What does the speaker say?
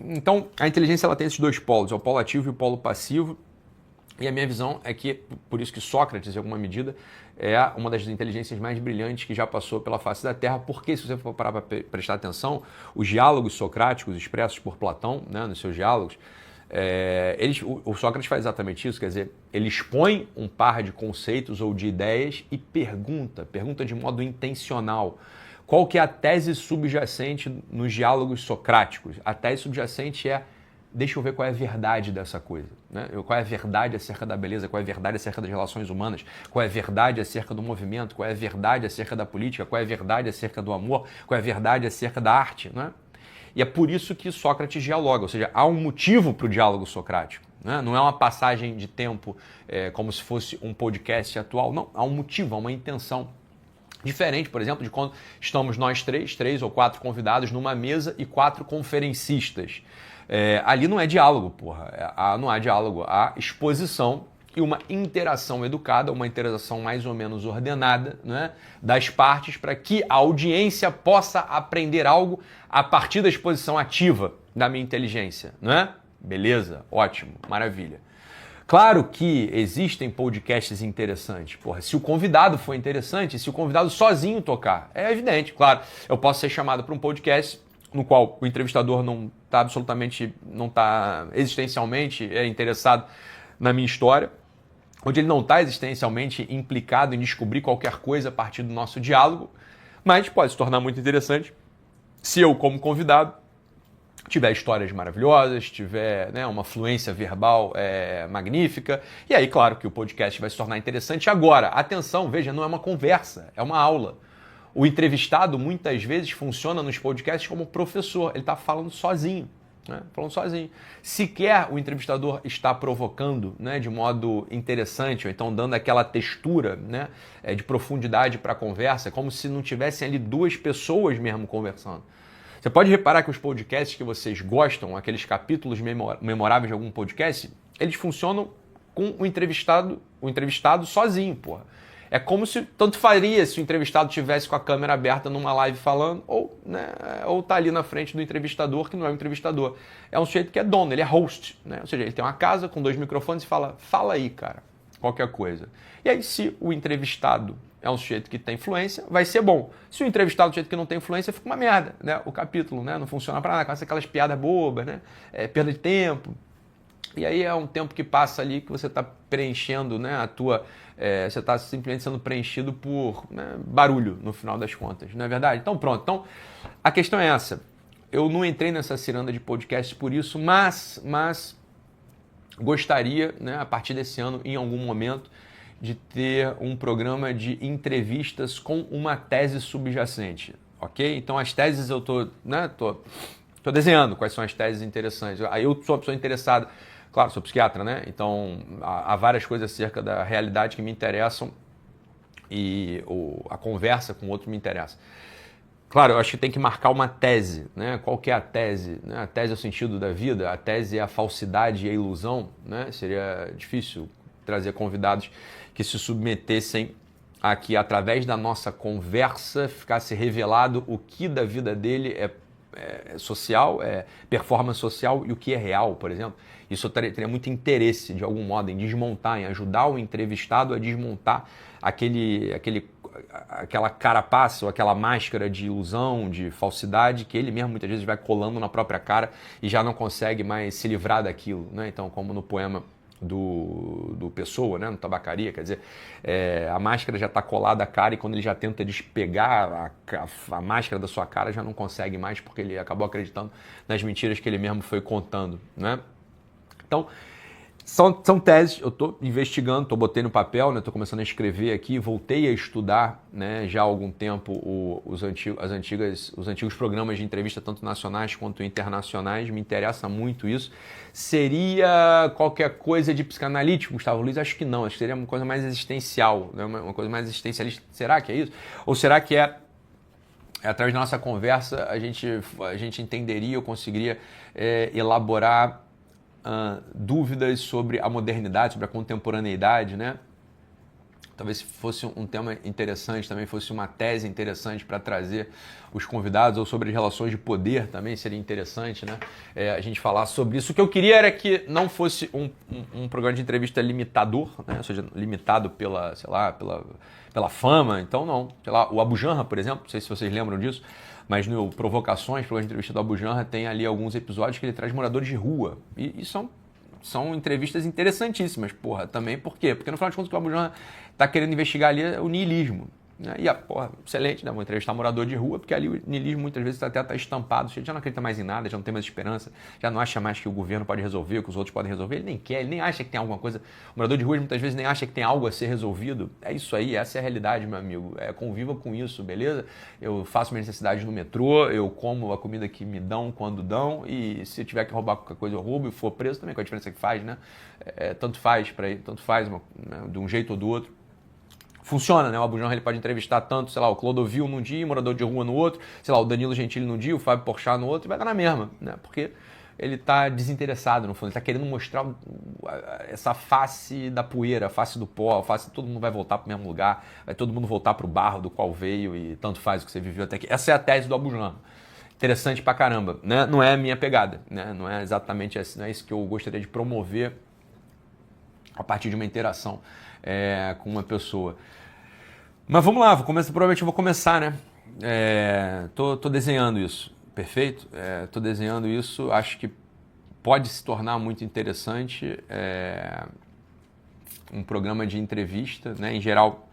Então, a inteligência ela tem esses dois polos, o polo ativo e o polo passivo. E a minha visão é que, por isso que Sócrates, em alguma medida, é uma das inteligências mais brilhantes que já passou pela face da Terra, porque se você for parar para prestar atenção, os diálogos socráticos expressos por Platão, né, nos seus diálogos, o Sócrates faz exatamente isso, quer dizer, ele expõe um par de conceitos ou de ideias e pergunta de modo intencional. Qual que é a tese subjacente nos diálogos socráticos? A tese subjacente é: deixa eu ver qual é a verdade dessa coisa, né? Qual é a verdade acerca da beleza, qual é a verdade acerca das relações humanas, qual é a verdade acerca do movimento, qual é a verdade acerca da política, qual é a verdade acerca do amor, qual é a verdade acerca da arte, né? E é por isso que Sócrates dialoga, ou seja, há um motivo para o diálogo socrático, né? Não é uma passagem de tempo como se fosse um podcast atual, não, há um motivo, há uma intenção. Diferente, por exemplo, de quando estamos nós três ou quatro convidados numa mesa e 4 conferencistas. Ali não é diálogo, porra. Não há diálogo, há exposição e uma interação educada, uma interação mais ou menos ordenada, né, das partes para que a audiência possa aprender algo a partir da exposição ativa da minha inteligência, não é? Beleza, ótimo, maravilha. Claro que existem podcasts interessantes. Porra, se o convidado for interessante, se o convidado sozinho tocar, é evidente, claro. Eu posso ser chamado para um podcast no qual o entrevistador não está existencialmente interessado na minha história, onde ele não está existencialmente implicado em descobrir qualquer coisa a partir do nosso diálogo, mas pode se tornar muito interessante se eu, como convidado, tiver histórias maravilhosas, tiver, né, uma fluência verbal magnífica, e aí, claro, que o podcast vai se tornar interessante. Agora, atenção, veja, não é uma conversa, é uma aula. O entrevistado, muitas vezes, funciona nos podcasts como professor, ele está falando sozinho. Né? Falando sozinho. Sequer o entrevistador está provocando, né, de modo interessante, ou então dando aquela textura, né, de profundidade para a conversa, como se não tivessem ali 2 pessoas mesmo conversando. Você pode reparar que os podcasts que vocês gostam, aqueles capítulos memoráveis de algum podcast, eles funcionam com o entrevistado sozinho, porra. É como se tanto faria se o entrevistado tivesse com a câmera aberta numa live falando, ou tá ali na frente do entrevistador, que não é um entrevistador. É um sujeito que é dono, ele é host, né? Ou seja, ele tem uma casa com 2 microfones e fala aí, cara, qualquer coisa. E aí, se o entrevistado é um sujeito que tem influência, vai ser bom. Se o entrevistado é um sujeito que não tem influência, fica uma merda, né? O capítulo, né, não funciona para nada, começa aquelas piadas bobas, né? Perda de tempo. E aí é um tempo que passa ali que você está preenchendo, né, você está simplesmente sendo preenchido por, né, barulho, no final das contas, não é verdade? Então pronto, então a questão é essa. Eu não entrei nessa ciranda de podcast por isso, mas gostaria, né, a partir desse ano, em algum momento, de ter um programa de entrevistas com uma tese subjacente, ok? Então as teses eu estou desenhando quais são as teses interessantes. Aí eu sou uma pessoa interessada. Claro, sou psiquiatra, né? Então, há várias coisas acerca da realidade que me interessam e a conversa com o outro me interessa. Claro, eu acho que tem que marcar uma tese, né? Qual que é a tese? Né? A tese é o sentido da vida, a tese é a falsidade e a ilusão, né? Seria difícil trazer convidados que se submetessem a que, através da nossa conversa, ficasse revelado o que da vida dele é social, performance social e o que é real, por exemplo. Isso eu teria muito interesse, de algum modo, em desmontar, em ajudar o entrevistado a desmontar aquela carapaça ou aquela máscara de ilusão, de falsidade, que ele mesmo muitas vezes vai colando na própria cara e já não consegue mais se livrar daquilo, né? Então, como no poema do Pessoa, né, no Tabacaria, quer dizer, a máscara já está colada à cara e quando ele já tenta despegar a máscara da sua cara, já não consegue mais porque ele acabou acreditando nas mentiras que ele mesmo foi contando, né? Então, são teses, eu estou investigando, estou botando no papel, né, estou começando a escrever aqui, voltei a estudar, né, já há algum tempo os antigos programas de entrevista, tanto nacionais quanto internacionais, me interessa muito isso. Seria qualquer coisa de psicanalítico, Gustavo Luiz? Acho que não, acho que seria uma coisa mais existencial, né, uma coisa mais existencialista. Será que é isso? Ou será que através da nossa conversa, a gente entenderia ou conseguiria elaborar dúvidas sobre a modernidade, sobre a contemporaneidade, né? Talvez se fosse um tema interessante, também fosse uma tese interessante para trazer os convidados, ou sobre as relações de poder também seria interessante, né? A gente falar sobre isso. O que eu queria era que não fosse um programa de entrevista limitador, né? Ou seja, limitado pela, sei lá, pela fama. Então, não. Sei lá, o Abu Janra, por exemplo, não sei se vocês lembram disso, mas no Provocações, programa de entrevista do Abu Janra, tem ali alguns episódios que ele traz moradores de rua. E são entrevistas interessantíssimas, porra, também. Por quê? Porque no final de contas o que o Abu Janra tá querendo investigar ali é o niilismo. Né? E porra, excelente, né? Vou entrevistar morador de rua, porque ali o niilismo muitas vezes até está estampado, já não acredita mais em nada, já não tem mais esperança, já não acha mais que o governo pode resolver, que os outros podem resolver, ele nem quer, ele nem acha que tem alguma coisa. O morador de rua muitas vezes nem acha que tem algo a ser resolvido. É isso aí, essa é a realidade, meu amigo. Conviva com isso, beleza? Eu faço minhas necessidades no metrô, eu como a comida que me dão quando dão, e se eu tiver que roubar qualquer coisa eu roubo e for preso também, com a diferença que faz, né? Tanto faz para ele, tanto faz, né? De um jeito ou do outro. Funciona, né? O Abu Janra ele pode entrevistar tanto, sei lá, o Clodovil num dia, o morador de rua no outro, sei lá, o Danilo Gentili num dia, o Fábio Porchat no outro, e vai dar na mesma, né? Porque ele está desinteressado, no fundo, ele está querendo mostrar essa face da poeira, a face do pó, a face de todo mundo vai voltar para o mesmo lugar, vai todo mundo voltar para o barro do qual veio e tanto faz o que você viveu até aqui. Essa é a tese do Abu Janra. Interessante pra caramba, né? Não é a minha pegada, né? Não é exatamente assim, não é isso que eu gostaria de promover a partir de uma interação com uma pessoa. Mas vamos lá, provavelmente eu vou começar, né? Tô desenhando isso, perfeito? Tô desenhando isso, acho que pode se tornar muito interessante um programa de entrevista, né? Em geral,